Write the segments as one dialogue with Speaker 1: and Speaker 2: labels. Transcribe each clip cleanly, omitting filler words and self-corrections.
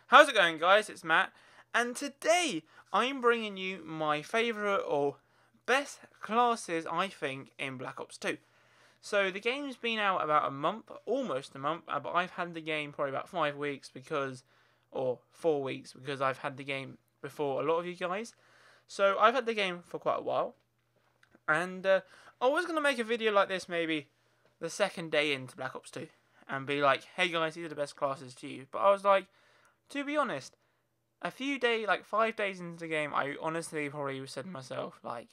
Speaker 1: How's it going, guys? It's Matt, and today I'm bringing you my favourite or best classes, I think, in Black Ops 2. So the game's been out about a month, almost a month, but I've had the game probably about 5 weeks or 4 weeks, because I've had the game before a lot of you guys. So I've had the game for quite a while, and I was going to make a video like this maybe the second day into Black Ops 2, and be like, hey guys, these are the best classes to you. But I was like, to be honest, a few days, like 5 days into the game, I honestly probably said to myself, like,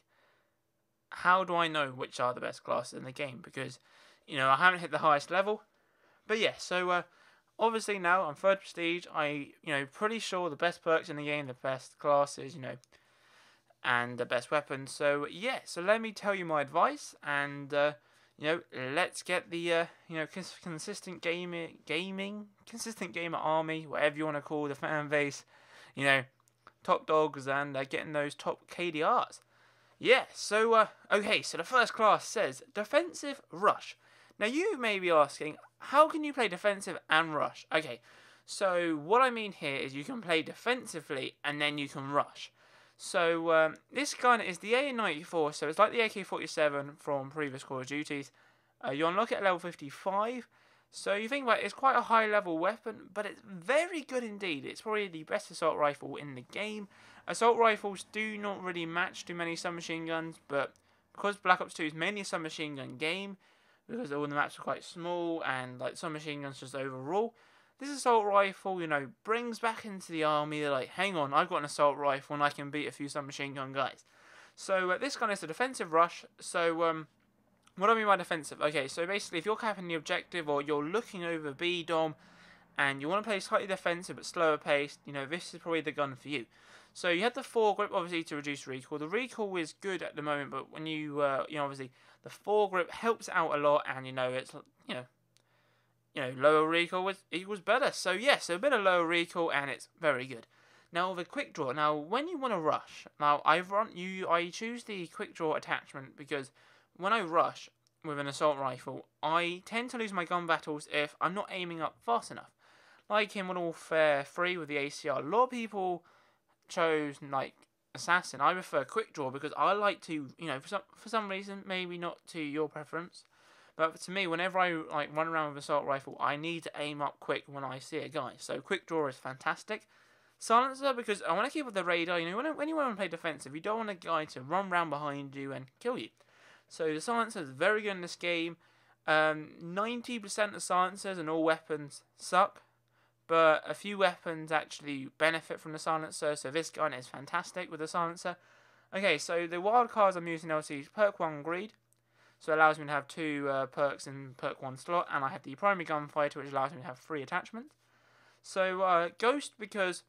Speaker 1: how do I know which are the best classes in the game? Because, I haven't hit the highest level. But yeah, so obviously now I'm 3rd prestige. Pretty sure the best perks in the game, the best classes, and the best weapons. So yeah, so let me tell you my advice, and let's get the consistent gamer army, whatever you want to call the fan base, top dogs, and getting those top KDRs. Yeah, so okay, so the first class says defensive rush. Now you may be asking, how can you play defensive and rush? Okay, so what I mean here is you can play defensively and then you can rush. So this gun is the A94, so it's like the AK-47 from previous Call of Duties. You unlock it at level 55, so you think about it, it's quite a high level weapon, but it's very good indeed. It's probably the best assault rifle in the game. Assault rifles do not really match too many submachine guns, but because Black Ops 2 is mainly a submachine gun game, because all the maps are quite small and like submachine guns just overall, this assault rifle, brings back into the army. They're like, hang on, I've got an assault rifle and I can beat a few submachine gun guys. So this gun is a defensive rush. So what do I mean by defensive? Okay, so basically if you're capping the objective or you're looking over B dom and you want to play slightly defensive but slower paced, this is probably the gun for you. So you have the foregrip obviously to reduce recoil. The recoil is good at the moment, but when you obviously the foregrip helps out a lot, and it's lower recoil equals better. So yeah, so a bit of lower recoil and it's very good. Now the quick draw. Now when you want to rush, now I choose the quick draw attachment because when I rush with an assault rifle, I tend to lose my gun battles if I'm not aiming up fast enough. Like in Modern Warfare 3 with the ACR, a lot of people chose like assassin. I prefer quick draw because I like to, for some reason, maybe not to your preference, but to me, whenever I run around with assault rifle, I need to aim up quick when I see a guy. So quick draw is fantastic. Silencer, because I want to keep up the radar. When you want to play defensive, you don't want a guy to run round behind you and kill you. So the silencer is very good in this game. 90% of silencers and all weapons suck, but a few weapons actually benefit from the silencer. So this gun is fantastic with the silencer. Okay, so the wild cards I'm using obviously is perk 1 greed. So it allows me to have 2 perks in perk 1 slot, and I have the primary gunfighter, which allows me to have 3 attachments. So Ghost, because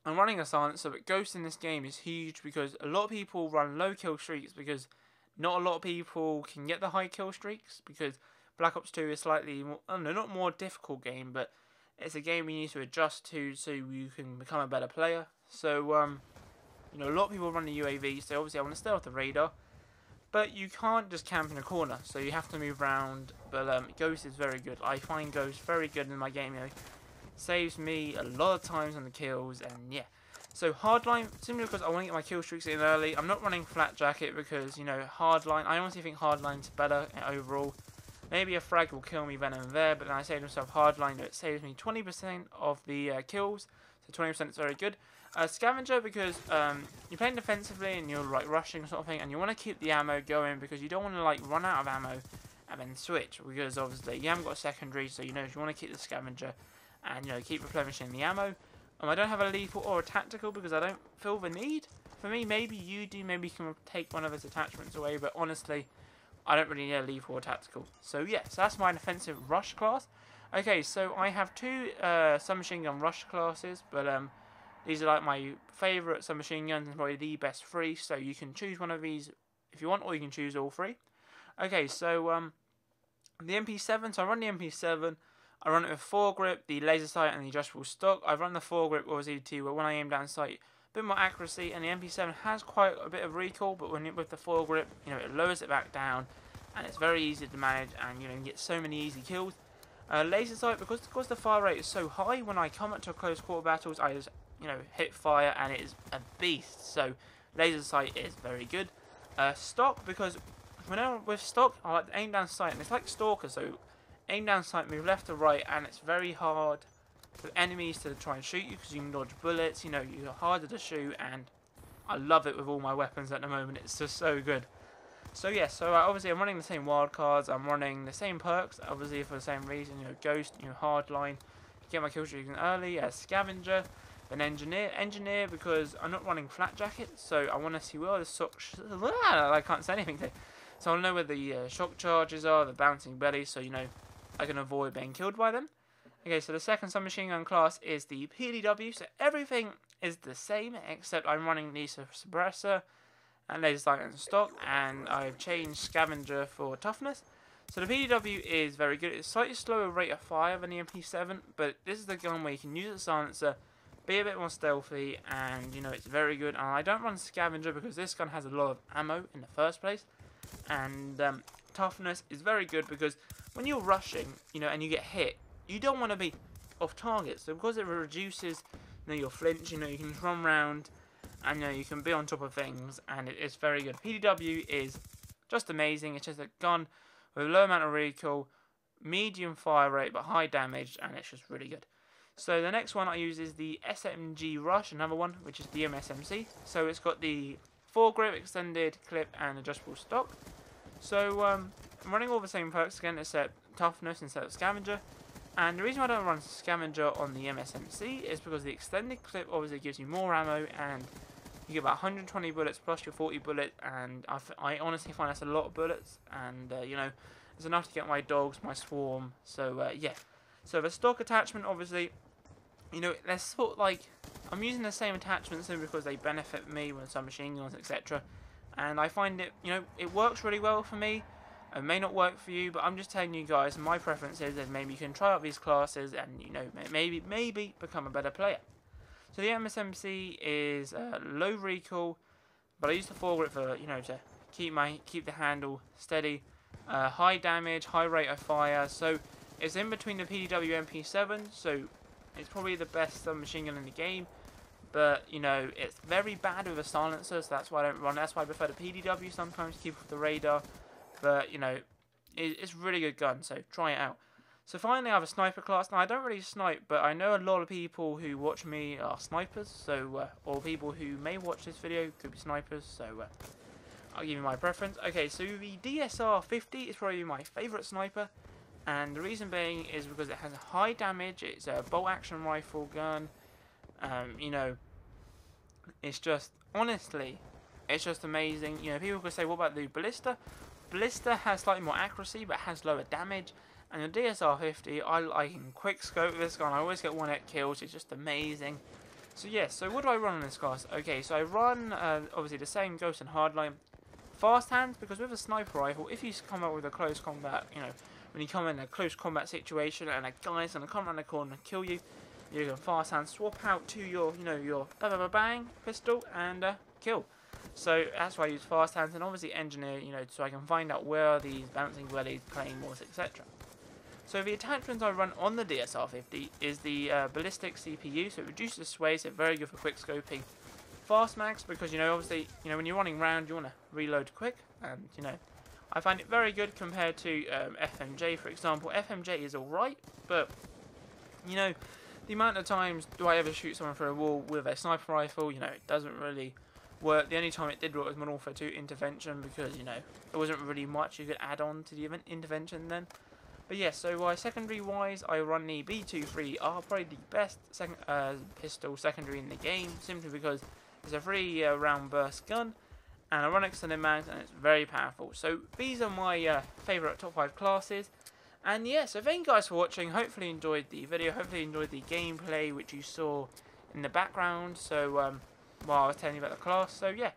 Speaker 1: I'm running a silencer, but Ghost in this game is huge because a lot of people run low kill streaks because not a lot of people can get the high kill streaks, because Black Ops 2 is slightly more, not more difficult game, but it's a game you need to adjust to so you can become a better player. So a lot of people run the UAV, so obviously I want to stay off the radar. But you can't just camp in a corner, so you have to move around. But Ghost is very good. I find Ghost very good in my game. Saves me a lot of times on the kills, and yeah. So hardline, simply because I want to get my kill streaks in early. I'm not running flat jacket because hardline. I honestly think hardline's better overall. Maybe a frag will kill me then and there, but then I say to myself, hardline, it saves me 20% of the kills, so 20% is very good. Scavenger, because you're playing defensively and you're like rushing sort of thing, and you want to keep the ammo going because you don't want to like run out of ammo and then switch, because obviously you haven't got a secondary, so you want to keep the scavenger and keep replenishing the ammo. I don't have a lethal or a tactical because I don't feel the need. For me, maybe you do, maybe you can take one of his attachments away, but honestly, I don't really need a lethal or tactical. So yeah, so that's my defensive rush class. Okay, so I have 2 submachine gun rush classes, but these are like my favourite submachine guns and probably the best 3, so you can choose one of these if you want, or you can choose all 3. Okay, so the MP7, so I run the MP7, I run it with foregrip, the laser sight and the adjustable stock. I run the foregrip obviously to when I aim down sight, a bit more accuracy, and the MP7 has quite a bit of recoil, but with the foregrip, it lowers it back down, and it's very easy to manage, and you get so many easy kills. Laser sight, because the fire rate is so high, when I come up to close quarter battles, I just, hit fire and it is a beast. So laser sight is very good. Stock, because whenever with stock, I like to aim down sight, and it's like Stalker, so aim down sight, move left to right, and it's very hard for enemies to try and shoot you because you can dodge bullets. You're harder to shoot, and I love it with all my weapons at the moment. It's just so good. So yeah, obviously I'm running the same wildcards, I'm running the same perks, obviously for the same reason, Ghost, hardline, get my kill streaks early, Scavenger, then Engineer because I'm not running Flat Jacket, so I want to see where the I can't say anything today. So I want to know where the shock charges are, the bouncing bellies, so I can avoid being killed by them. Okay, so the second submachine gun class is the PDW, so everything is the same except I'm running the suppressor and laser sight and stock, and I've changed Scavenger for toughness. So the PDW is very good. It's slightly slower rate of fire than the MP7, but this is the gun where you can use the silencer, be a bit more stealthy, and it's very good. And I don't run Scavenger because this gun has a lot of ammo in the first place, and toughness is very good because when you're rushing, and you get hit, you don't want to be off target. So because it reduces, your flinch, you can run around. And you can be on top of things, and it's very good. PDW is just amazing. It's just a gun with a low amount of recoil, medium fire rate, but high damage, and it's just really good. So the next one I use is the SMG Rush, another one, which is the MSMC. So it's got the foregrip, extended clip, and adjustable stock. So I'm running all the same perks again, except toughness instead of Scavenger. And the reason why I don't run Scavenger on the MSMC is because the extended clip obviously gives you more ammo, and you get about 120 bullets plus your 40 bullet, and I honestly find that's a lot of bullets, and it's enough to get my dogs, my swarm. So yeah, so the stock attachment, obviously, they're sort of like, I'm using the same attachments because they benefit me with some machine guns, etc. And I find it, it works really well for me. It may not work for you, but I'm just telling you guys my preference is that maybe you can try out these classes and maybe become a better player. So the MSMC is low recoil, but I use the foregrip for to keep the handle steady, high damage, high rate of fire. So it's in between the PDW MP7, so it's probably the best submachine gun in the game. But it's very bad with a silencer, so that's why I don't run. That's why I prefer the PDW sometimes to keep off the radar. But it's a really good gun, so try it out. So finally, I have a sniper class. Now I don't really snipe, but I know a lot of people who watch me are snipers. So or people who may watch this video could be snipers. So I'll give you my preference. Okay, so the DSR 50 is probably my favourite sniper, and the reason being is because it has a high damage. It's a bolt action rifle gun. It's just honestly, it's just amazing. People could say, what about the ballista? Ballista has slightly more accuracy, but has lower damage. And the DSR 50, I can quick scope this gun. I always get 1-hit kills. It's just amazing. So yeah, so what do I run on this class? Okay, so I run obviously the same Ghost and Hardline. Fast hands, because with a sniper rifle, if you come up with a close combat, when you come in a close combat situation and a guy's gonna come around the corner and kill you, you can fast hand swap out to your your bang pistol and kill. So that's why I use fast hands, and obviously engineer, so I can find out where are these bouncing wellies, claymores, etc. So the attachments I run on the DSR 50 is the ballistic CPU, so it reduces the sway, so very good for quick scoping. Fast mags, because obviously when you're running round you want to reload quick, and I find it very good compared to FMJ, for example. FMJ is alright, but the amount of times do I ever shoot someone through a wall with a sniper rifle, it doesn't really work. The only time it did work was Modern Warfare 2 Intervention, because there wasn't really much you could add on to the intervention then. But yeah, so secondary wise, I run the B23R, probably the best pistol secondary in the game, simply because it's a 3 round burst gun, and I run extended mags, and it's very powerful. So these are my favourite top 5 classes. And yeah, so thank you guys for watching. Hopefully you enjoyed the video, hopefully you enjoyed the gameplay which you saw in the background. So while I was telling you about the class. So yeah,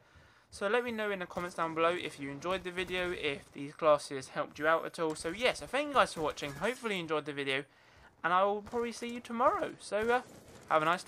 Speaker 1: so let me know in the comments down below if you enjoyed the video, if these classes helped you out at all. So yeah, so thank you guys for watching. Hopefully you enjoyed the video, and I will probably see you tomorrow. So have a nice